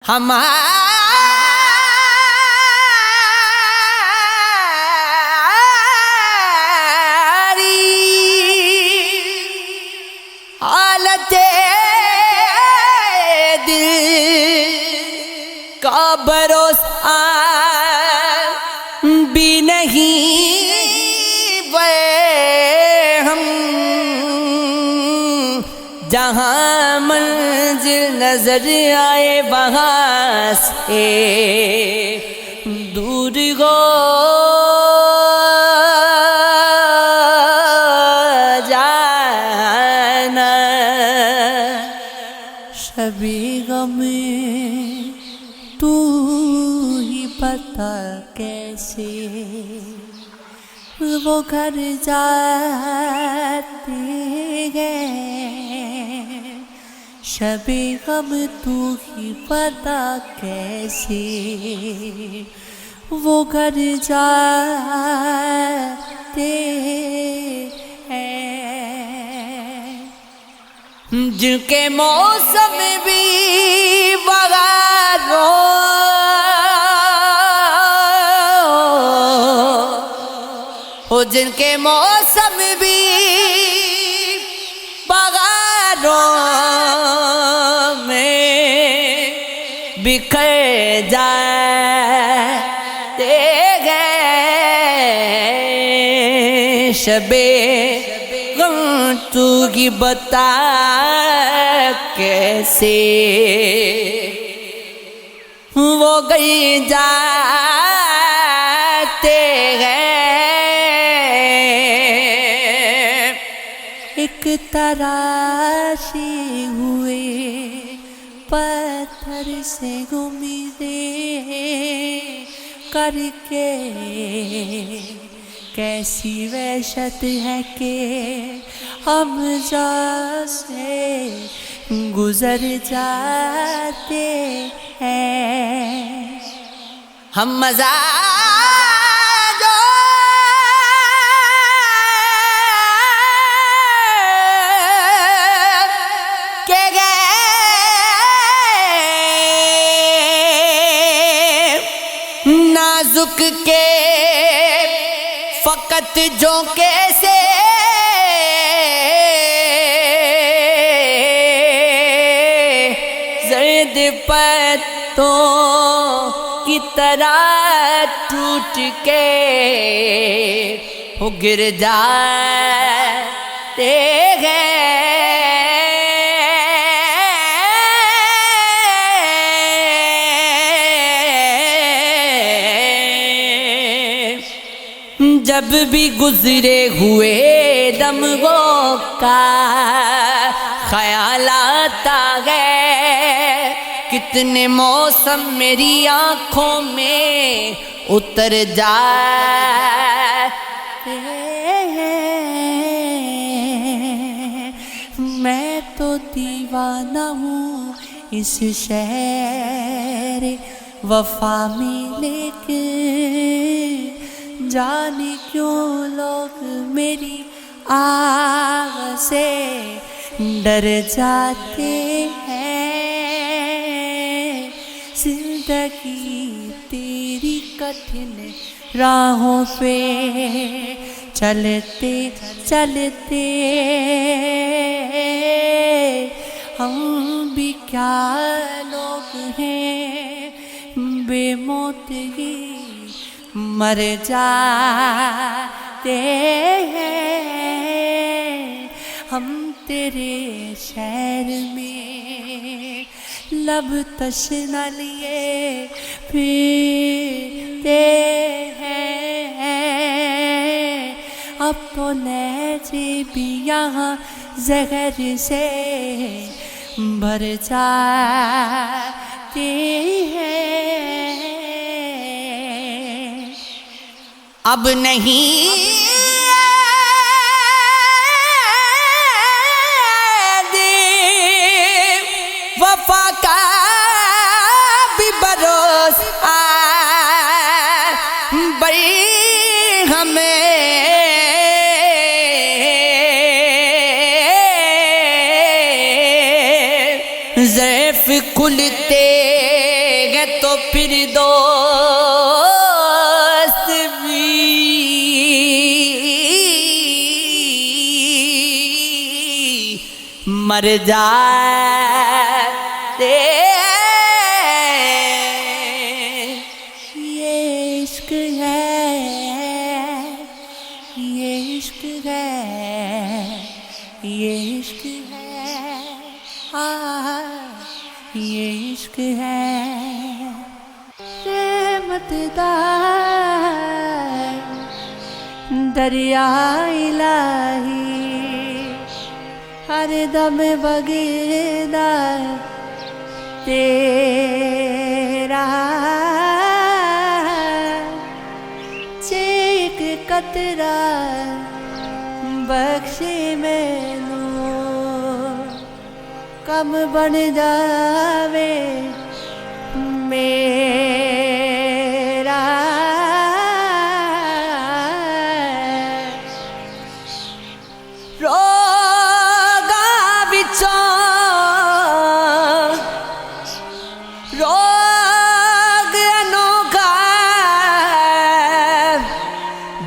ہماری حالت دل کا بھروسہ بھی نہیں ہم جہاں منزل نظر آئے وہاں سے دور ہو جانا شبِ غم تو ہی بتا کیسے وہ گھر جاتے ہیں شبِ غم تو ہی پتا کیسے وہ گھر جاتے ہیں جن کے موسم بھی بغیر ہو جن کے موسم بھی بغاروں میں بکھر جاتے گئے شبِ غم تو ہی بتا کیسے وہ گئی جاتے ہیں ایک تراشے ہوئے پتھر سے امیدیں کر کے کیسی وحشت ہے کہ ہم جہاں سے گزر جاتے ہیں ہم نازک کے فقط جھونکے سے زرد پتوں کی طرح ٹوٹ کے وہ گر جاتے ہیں جب بھی گزرے ہوئے دموں کا خیال آتا ہے کتنے موسم میری آنکھوں میں اتر جاتے ہیں میں تو دیوانہ ہوں اس شہر وفا میں لیکن جانے کیوں لوگ میری آہ سے ڈر جاتے ہیں زندگی تیری کٹھن راہوں پہ چلتے چلتے ہم بھی کیا لوگ ہیں بے موت ہی مر جاتے ہیں ہم تیرے شہر میں لب تشنہ لیے پھرتے ہیں اب تو لہجے بھی یہاں زہر سے بھر جاتے ہیں اب نہیں وفا کا بھی بھروسہ بڑی ہمیں ضعف کھلتے تو پھر دوست بھی مر جاتے یہ عشق ہے یہ عشق ہے یہ عشق ہے یہ عشق ہے رحمت دا دریا الہی ہر دم بگیدا تیرا ایک قطرہ بخشی مینوں کم بن جاوے میرا روگا بچوں روگ انوکھا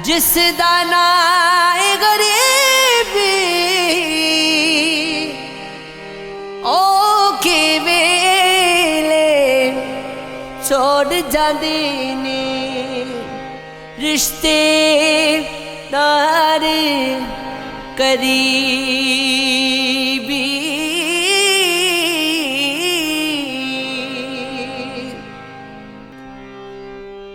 جس دا نام غریبی او کے ویلے چھوڑ جاندے نے رشتے دار قریب